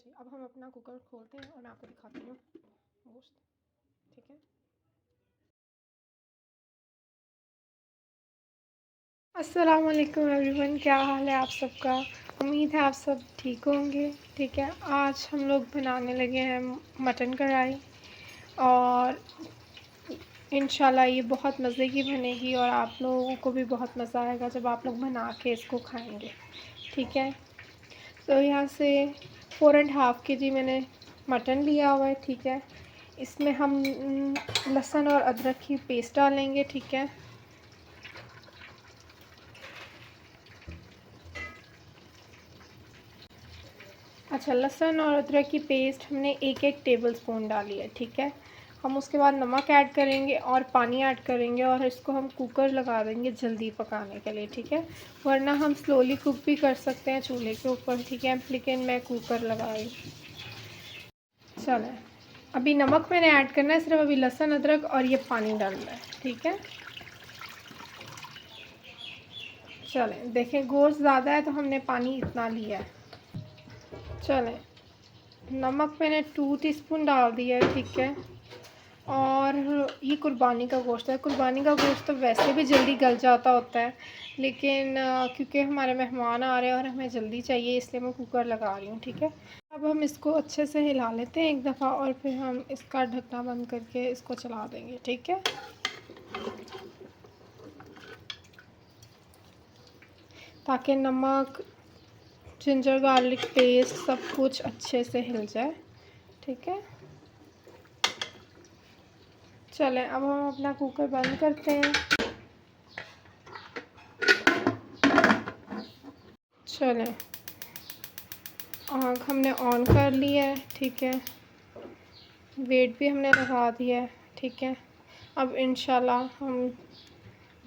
जी, अब हम अपना कुकर खोलते हैं और मैं आपको दिखाती हूँ गोश्त। ठीक है, अस्सलाम वालेकुम एवरीवन, क्या हाल है आप सबका। उम्मीद है आप सब ठीक होंगे। ठीक है, आज हम लोग बनाने लगे हैं मटन कढ़ाई और इंशाल्लाह ये बहुत मज़े की बनेगी और आप लोगों को भी बहुत मज़ा आएगा जब आप लोग बना के इसको खाएंगे। ठीक है, तो यहाँ से 4.5 kg मैंने मटन लिया हुआ है। ठीक है, इसमें हम लहसुन और अदरक की पेस्ट डालेंगे। ठीक है, अच्छा, लहसुन और अदरक की पेस्ट हमने 1-1 टेबलस्पून डाली है। ठीक है, हम उसके बाद नमक ऐड करेंगे और पानी ऐड करेंगे और इसको हम कुकर लगा देंगे जल्दी पकाने के लिए। ठीक है, वरना हम स्लोली कुक भी कर सकते हैं चूल्हे के ऊपर। ठीक है, लेकिन मैं कुकर लगा रही हूँ। चलें, अभी नमक मैंने ऐड करना है, सिर्फ अभी लहसुन अदरक और ये पानी डालना है। ठीक है, चलें, देखें गोश्त ज़्यादा है तो हमने पानी इतना लिया है। चलें, नमक मैंने 2 टीस्पून डाल दिया है। ठीक है, और ये कुर्बानी का गोश्त है। कुर्बानी का गोश्त तो वैसे भी जल्दी गल जाता होता है, लेकिन क्योंकि हमारे मेहमान आ रहे हैं और हमें जल्दी चाहिए, इसलिए मैं कुकर लगा रही हूँ। ठीक है, अब हम इसको अच्छे से हिला लेते हैं एक दफ़ा और फिर हम इसका ढक्कना बंद करके इसको चला देंगे। ठीक है, ताकि नमक, जिंजर गार्लिक पेस्ट सब कुछ अच्छे से हिल जाए। ठीक है, चलें, अब हम अपना कुकर बंद करते हैं। चलें, आग हमने ऑन कर ली है। ठीक है, वेट भी हमने लगा दिया है। ठीक है, अब इंशाल्लाह हम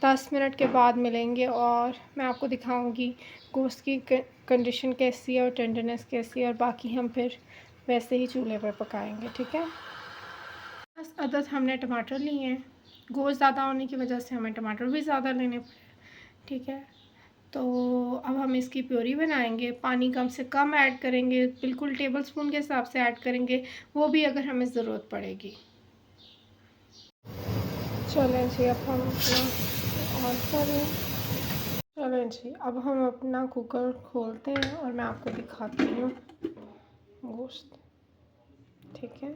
10 मिनट के बाद मिलेंगे और मैं आपको दिखाऊंगी गोश्त की कंडीशन कैसी है और टेंडरनेस कैसी है, और बाकी हम फिर वैसे ही चूल्हे पर पकाएंगे। ठीक है, 10 अदद हमने टमाटर लिए हैं। गोश्त ज़्यादा होने की वजह से हमें टमाटर भी ज़्यादा लेने पड़े। ठीक है, तो अब हम इसकी प्योरी बनाएंगे। पानी कम से कम ऐड करेंगे, बिल्कुल टेबल स्पून के हिसाब से ऐड करेंगे, वो भी अगर हमें ज़रूरत पड़ेगी। चलें जी, अब हम अपना ऑन करें। चलें जी, अब हम अपना कुकर खोलते हैं और मैं आपको दिखाती हूँ गोश्त। ठीक है,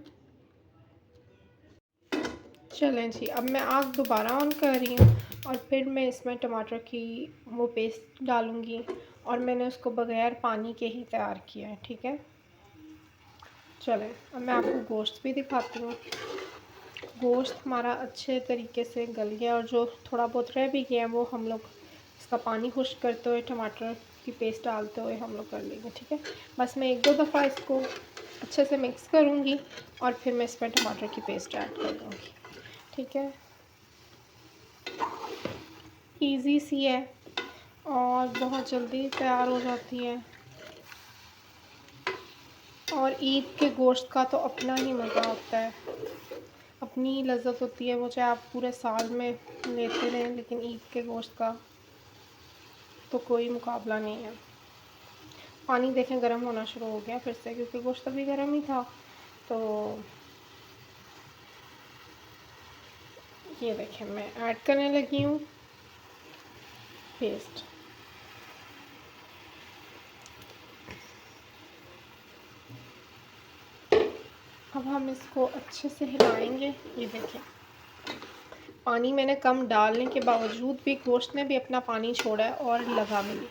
चलें जी, अब मैं आग दोबारा ऑन कर रही हूँ और फिर मैं इसमें टमाटर की वो पेस्ट डालूँगी और मैंने उसको बग़ैर पानी के ही तैयार किया है। ठीक है, चलें, अब मैं आपको गोश्त भी दिखाती हूँ। गोश्त हमारा अच्छे तरीके से गल गया और जो थोड़ा बहुत रह भी गया वो हम लोग इसका पानी खुश्क करते हुए टमाटर की पेस्ट डालते हुए हम लोग कर लेंगे। ठीक है, बस मैं 1-2 दफ़ा इसको अच्छे से मिक्स करूँगी और फिर मैं इसमें टमाटर की पेस्ट ऐड कर दूँगी। ठीक है, इजी सी है और बहुत जल्दी तैयार हो जाती है, और ईद के गोश्त का तो अपना ही मज़ा होता है, अपनी लज़्ज़त होती है, वो चाहे आप पूरे साल में लेते रहें, लेकिन ईद के गोश्त का तो कोई मुकाबला नहीं है। पानी देखें गर्म होना शुरू हो गया फिर से, क्योंकि गोश्त अभी गर्म ही था। तो ये देखें, मैं ऐड करने लगी हूँ पेस्ट। अब हम इसको अच्छे से हिलाएंगे। ये देखें, पानी मैंने कम डालने के बावजूद भी गोश्त ने भी अपना पानी छोड़ा है और लगा भी नहीं।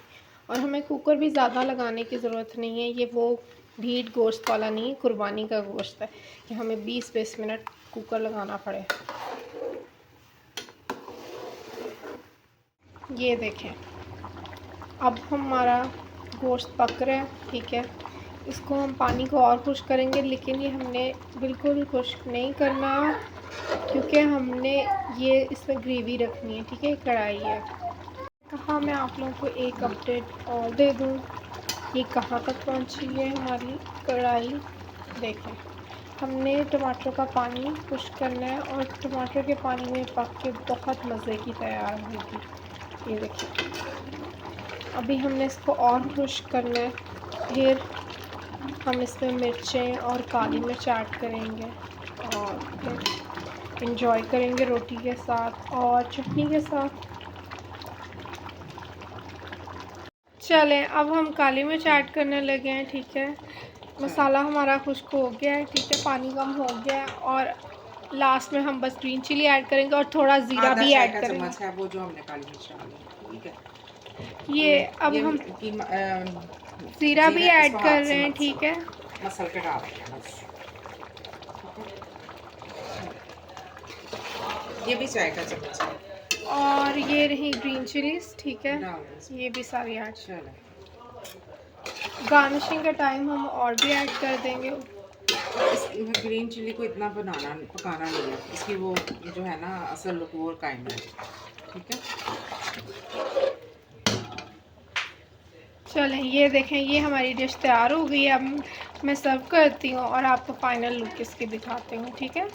और हमें कुकर भी ज़्यादा लगाने की ज़रूरत नहीं है, ये वो ढीठ गोश्त वाला नहीं है, कुर्बानी का गोश्त है कि हमें 20-20 मिनट कुकर लगाना पड़े। ये देखें, अब हमारा गोश्त पक रहा है। ठीक है, इसको हम पानी को और खुश्क करेंगे, लेकिन ये हमने बिल्कुल खुश्क नहीं करना क्योंकि हमने ये इसमें ग्रेवी रखनी है। ठीक है, कढ़ाई है। कहाँ मैं आप लोगों को एक अपडेट और दे दूँ, ये कहाँ तक पहुँची है हमारी कढ़ाई। देखें, हमने टमाटर का पानी खुश्क करना है और टमाटर के पानी में पक के बहुत मज़े की तैयार होगी। ये देखिए, अभी हमने इसको और खुश्क करना है। फिर हम इसमें मिर्चें और काली मिर्च ऐड करेंगे और फिर इंजॉय करेंगे रोटी के साथ और चटनी के साथ। चलें, अब हम काली मिर्च ऐड करने लगे हैं, ठीक है। मसाला हमारा खुश्क हो गया है, ठीक है, पानी कम हो गया है और लास्ट में हम बस ग्रीन चिली ऐड करेंगे और थोड़ा ज़ीरा भी ऐड करेंगे। चम्मच है वो जो हमने काली मिर्च डाली, ठीक है। ये अब हम ज़ीरा भी ऐड कर रहे हैं, ठीक है। मसल के डाल रहे हैं बस, ये भी चाय का चम्मच है और ये रही ग्रीन चिलीज, ठीक है, ये भी सारी ऐड। चलो गार्निशिंग का टाइम हम और भी ऐड कर देंगे। इस ग्रीन चिली को इतना पकाना नहीं है, इसकी वो जो है ना असल लुक वो काइंड है, ठीक है। चलें, ये देखें, ये हमारी डिश तैयार हो गई है। अब मैं सर्व करती हूँ और आपको फाइनल लुक इसकी दिखाती हूँ, ठीक है।